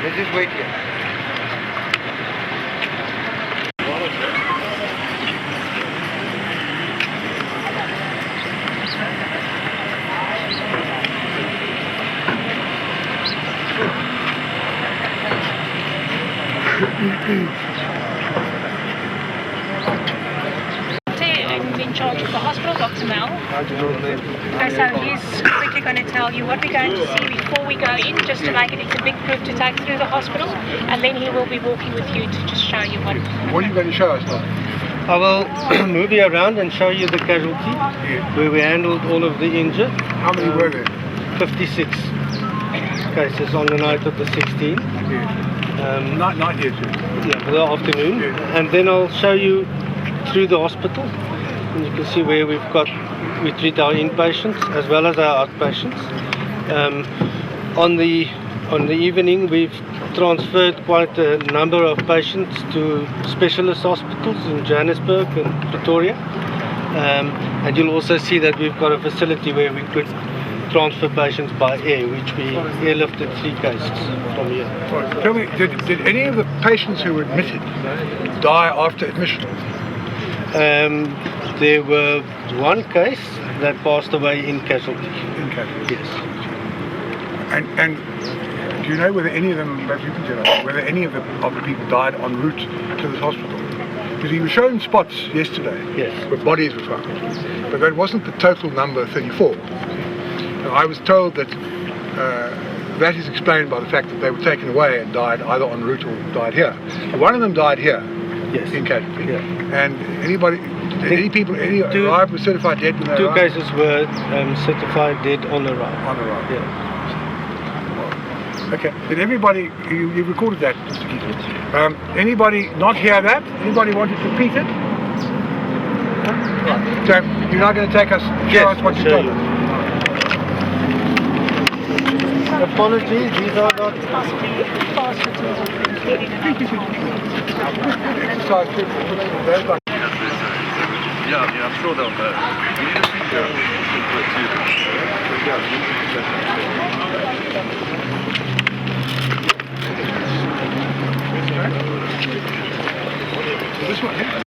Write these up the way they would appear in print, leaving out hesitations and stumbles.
Let's just wait here. In charge of the hospital, Dr. Mel. Okay, so he's quickly going to tell you what we're going to see before we go in, just to make it's a big group to take through the hospital, and then he will be walking with you to just show you what. What are you going to show us now? I will move you around and show you the casualty, where we handled all of the injured. How many were there? 56 cases on the night of the 16th. Night here too. Yeah, for the afternoon. And then I'll show you through the hospital. And you can see where we treat our inpatients as well as our outpatients. On the evening, we've transferred quite a number of patients to specialist hospitals in Johannesburg and Pretoria. And you'll also see that we've got a facility where we could transfer patients by air, which we airlifted 3 cases from here. Right. Tell me, did any of the patients who were admitted die after admission? There were 1 case that passed away in casualty. In casualty? Yes. And do you know whether any of them, perhaps you can tell us, whether any of the people died en route to this hospital? Because he was shown spots yesterday where bodies were found, but that wasn't the total number 34. Now, I was told that that is explained by the fact that they were taken away and died either en route or died here. One of them died here. Yes. In casualty. Yeah. And any arrived with certified dead when they 2 arrived? cases were certified dead on arrival. On arrival. Yeah. Okay. Did everybody, you recorded that, Mr. Keaton. Anybody not hear that? Anybody want to repeat it? Right. So you're not going to take us, show us what you told us? Apologies, these are not... Yeah, I'm sure they'll know. We need a picture This one, yeah?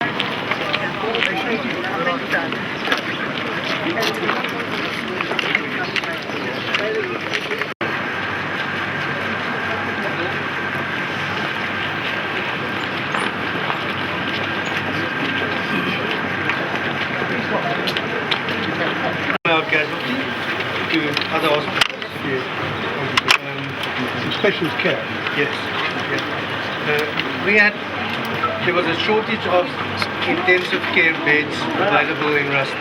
Our casualty to other hospitals. Yes. Some specialist care. Yes. There was a shortage of intensive care beds available in Ruston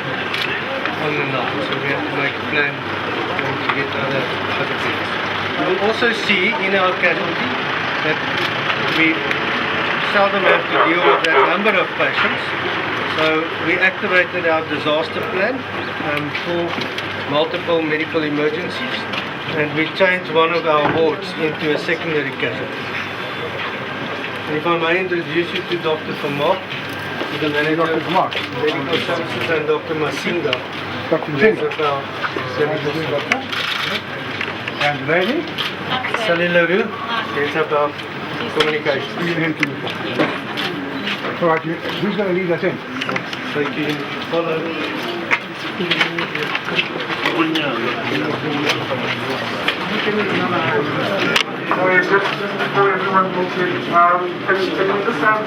on the night, so we had to make a plan to get other beds. You will also see in our casualty that we seldom have to deal with that number of patients. So we activated our disaster plan for multiple medical emergencies, and we changed one of our wards into a secondary casualty. And if I may introduce you to Dr. Vermaak, the manager of medical services, and Dr. Masinga, Dr. Masinga. And the lady? Sally LaRue, heads up our communications. All right, who's going to lead us in? So you can follow. Sorry, just before everyone moves in, can you just have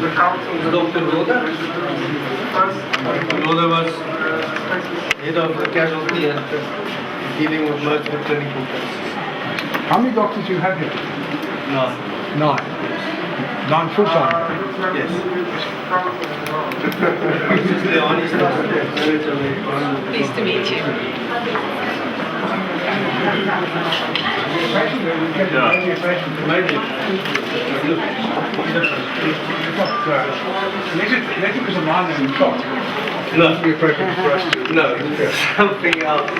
the council? Dr. Roda. First. Roda was head of the casualty and dealing with multiple clinical cases. How many doctors do you have here? 9. 9. 9 full-time? Yes. This is the honest Pleased to meet you. Maybe. Let it was a minor in the top. No. It would be appropriate for us to... No, something else.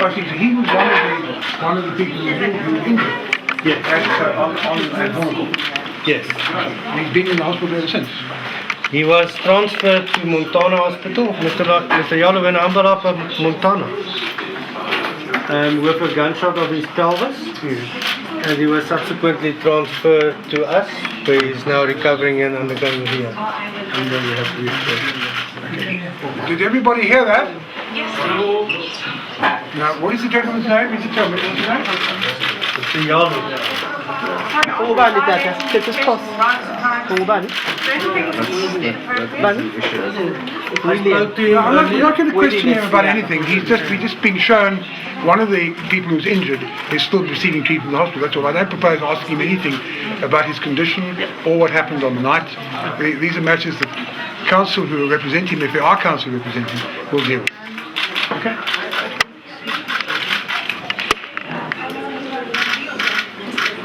I think he was one of the people who were injured. Yes. At home. Yes. He's been in the hospital ever since. He was transferred to Montana Hospital. Mr. Yalo went under up at Montana. With a gunshot of his pelvis. And he was subsequently transferred to us, where he's now recovering and undergoing here. And then we have to Did everybody hear that? Yes. Now, what is the gentleman's name? Is it tell me what's his name? Mr. Yalo. Ubani tata, this is cost. Ubani. Bani. No, I'm not going to question him about anything. We're just being shown one of the people who's injured is still receiving treatment in the hospital. That's all. I don't propose asking him anything about his condition or what happened on the night. These are matters that counsel who represent him, if there are counsel who represent him, will deal with. Okay?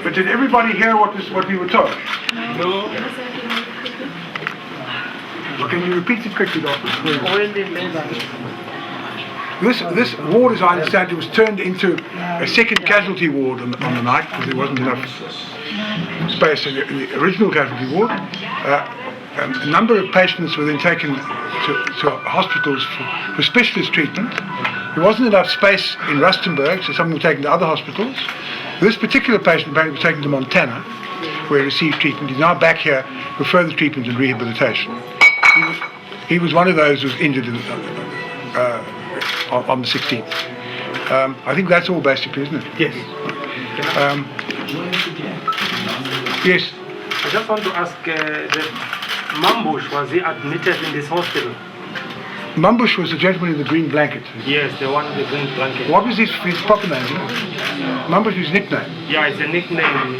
But did everybody hear what we were told? No. Well, can you repeat it quickly, Doctor? This ward, as I understand it, was turned into a second casualty ward on the night because there wasn't enough space in the original casualty ward. A number of patients were then taken to hospitals for specialist treatment. There wasn't enough space in Rustenburg, so some were taken to other hospitals. This particular patient apparently was taken to Montana, where he received treatment. He's now back here for further treatment and rehabilitation. He was one of those who was injured on the 16th. I think that's all basically, isn't it? Yes. Yes. I just want to ask, that Mambush, was he admitted in this hospital? Mambush was the gentleman in the green blanket. Yes, the one with the green blanket. What was his proper name? Mambush was his nickname. Yeah, it's a nickname.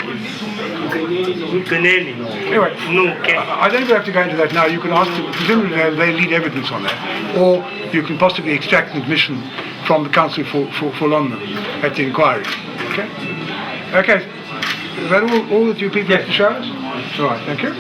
Nkuneni. Anyway, No, okay. I don't have to go into that now. You can ask them, presumably they lead evidence on that. Or you can possibly extract an admission from the Council for London at the inquiry. Okay? Okay. Is that all that you people have to show us? All right, thank you.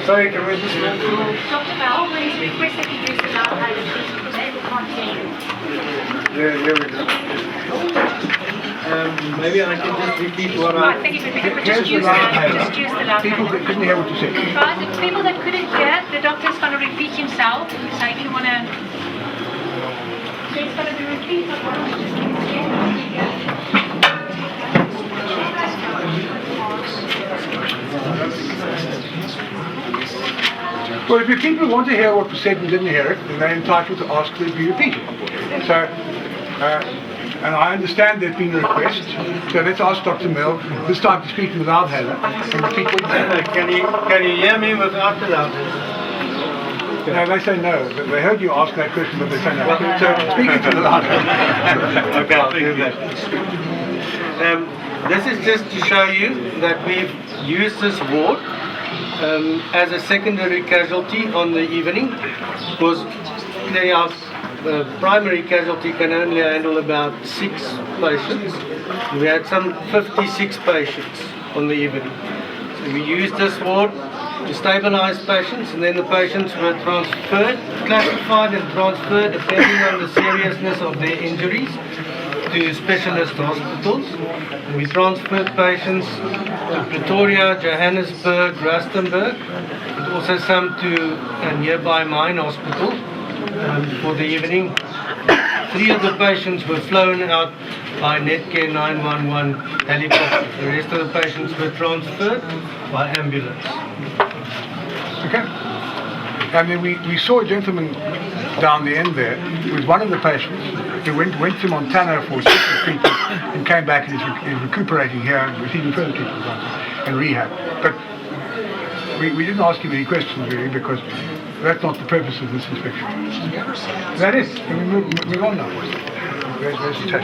Sorry, can we just move through? Dr. Mel, please request that you use the loud because people can't hear you. There we go. Maybe I can just repeat what I think if we could just use the loud People that couldn't hear what you said. Right, the people that couldn't hear, the doctor's going to repeat himself. So if you want to... So it's going to be repeated. Well, if people want to hear what was said and didn't hear it, then they're entitled to ask that it be repeated. So, and I understand there's been a request, so let's ask Dr. Mill this time to speak without Helen and repeat what he said. Can you hear me without the loudness? No, they say no. They heard you ask that question, but they say no. So speak into the loud. Okay, I'll do that. This is just to show you that we've used this ward as a secondary casualty on the evening, because clearly our primary casualty can only handle about 6 patients. We had some 56 patients on the evening. So we used this ward to stabilize patients, and then the patients were transferred, classified and transferred depending on the seriousness of their injuries to specialist hospitals. We transferred patients to Pretoria, Johannesburg, Rustenburg, and also some to a nearby mine hospital for the evening. 3 of the patients were flown out by Netcare 911 helicopter. The rest of the patients were transferred by ambulance. Okay. And then we saw a gentleman down the end there who was one of the patients who went to Montana for special treatment and came back and is recuperating here and receiving further treatment and rehab. But we didn't ask him any questions really, because that's not the purpose of this inspection. That is. Can we move on now? There's Tasha.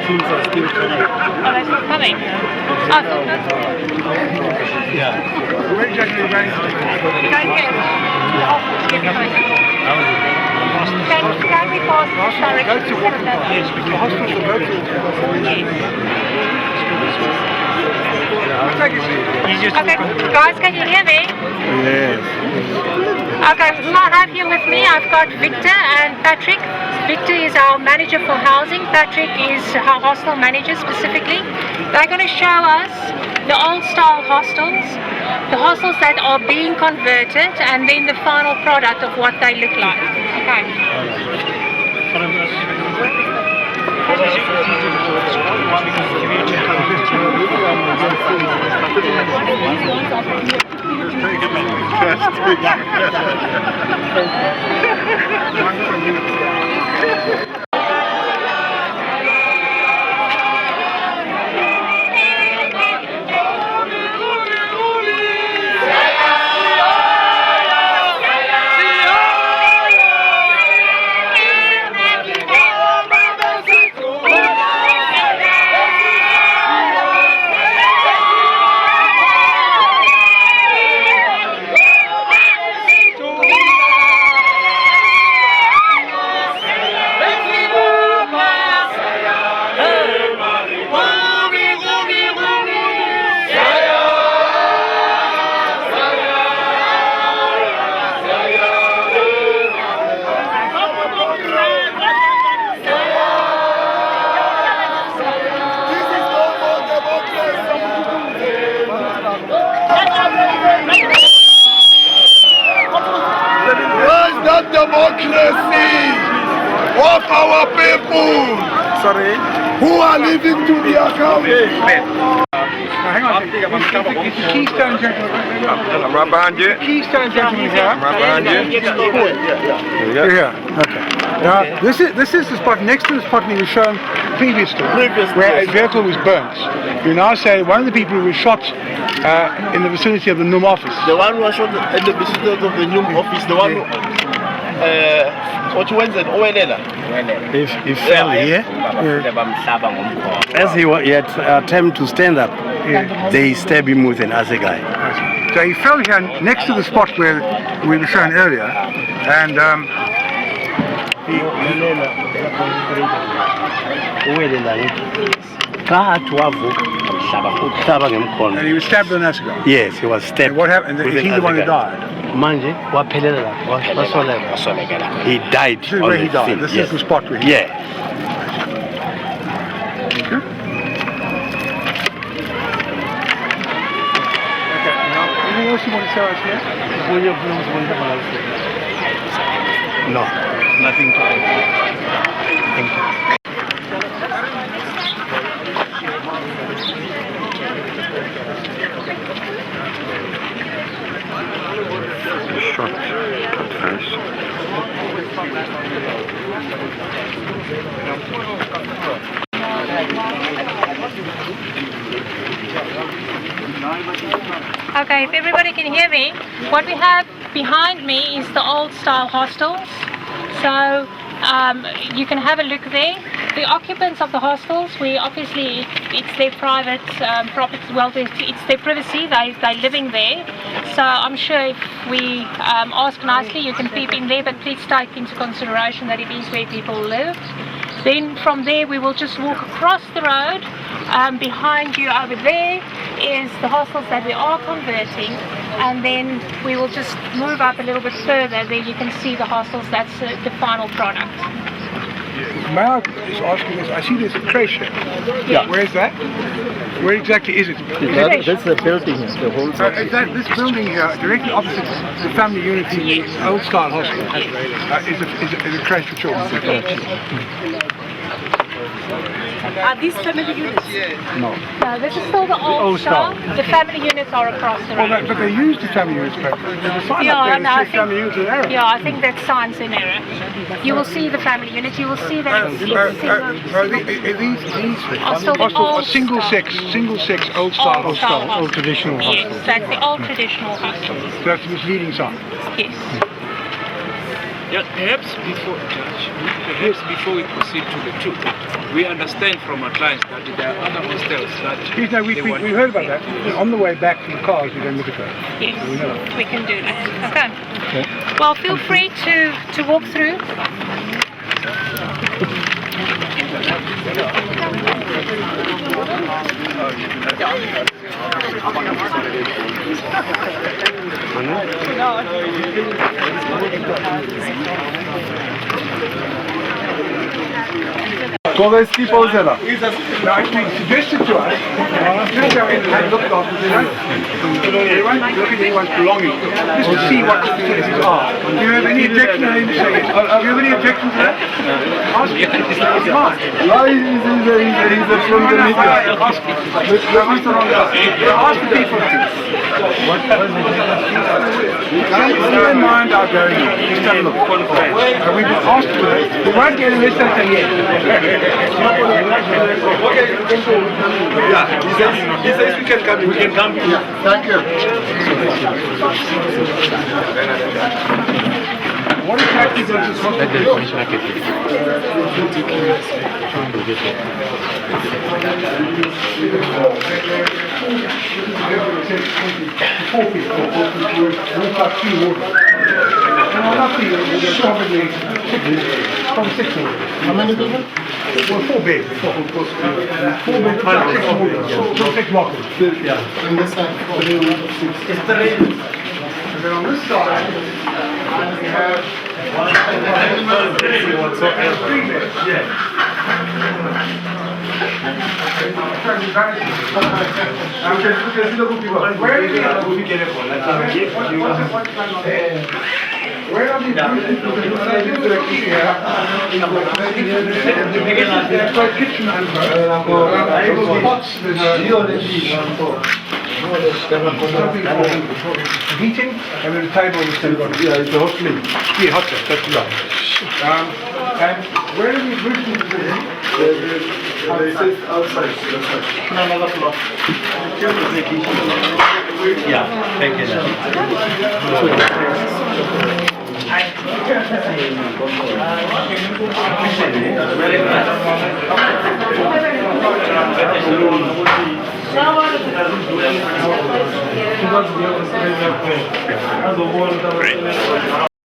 Oh, they're still coming. Oh, Yeah. Where exactly are you going? We're going here. The office to get the process. Can we pass this direction? The hospital go to. Okay, guys, can you hear me? Yes. Okay, so I have here with me, I've got Victor and Patrick. Victor is our manager for housing. Patrick is our hostel manager specifically. They're going to show us the old style hostels, the hostels that are being converted, and then the final product of what they look like. Democracy of our people. Sorry. Who are living to the account. Hang on. It's the Keystone gentleman. I'm right behind you. Keystone gentleman here. I'm right behind you. You're here. Okay. Now this is the spot next to the spot we were shown previously, where a vehicle was burnt. You now say one of the people who was shot in the vicinity of the NUM office. The one who was shot in the vicinity of the NUM office. The one. What went in? He fell here. As he had attempted to stand up, they stabbed him with an assegai. So he fell here next to the spot where we were shown earlier, and and he was stabbed with an assegai. Yes, he was stabbed. And what happened? Is he the one who died? He died. This is where he died. This is the spot where he died. Okay. Okay. Now, anything else you want to tell us here? No, nothing to add. Thank you. Shot cut face. Okay, if everybody can hear me, what we have behind me is the old style hostels. So You can have a look there. The occupants of the hostels, it's their private property. Well, it's their privacy. They're living there. So I'm sure if we ask nicely, you can peep in there. But please take into consideration that it is where people live. Then from there, we will just walk across the road. Behind you over there is the hostels that we are converting, and then we will just move up a little bit further. There you can see the hostels. That's the final product. May I just ask you this? I see there's a creche here. Yeah. Where is that? Where exactly is it? That's the building here, the whole Is that this building here, directly opposite the family unit in the old style hospital, is a creche for children? Are these family units? No, this is still the old style. The family units are across the road. But they use the family units paper. There's a sign up there that says family units in error. Yeah, I think that sign's in error. You will see the family units. You will see that it's single. These Are still the hostels old are single sex, old style hostels. Old traditional hostels. Yes, that's the old traditional hostels. That's the misleading sign. Yes. Yeah, perhaps before we proceed to the truth, we understand from our clients that there are other hostels that We heard about that. On the way back to the cars, we don't look at that. Yes, we can do that. Okay. Well, feel free to walk through. Koreski pauzela. Now, it's been suggested to us, just go in and look after the they won't look at anyone's belongings, just to see what the facilities are. Do you have any objection to him saying? Do you have any objection to that? Ask him. It's mine. He's a from the media. Ask him. Ask the people to. Keep in mind our going on. Just have a look. We've been asked to it. We won't get arrested yet. Yeah, he says we can come in. We can come in. Yeah, thank you. What exactly does this hospital From 6 How many people? Well, 4 beds. 4 beds, 6 lockers. Yeah. And this side, 3. And then on this side, we have 3 beds. Where are these kitchen and pots, heating, and then the table is still got. Yeah, it's a hot plate. Yeah, hot plate, that's right. And where are these roosters living? They sit outside. Another floor. Yeah, thank you.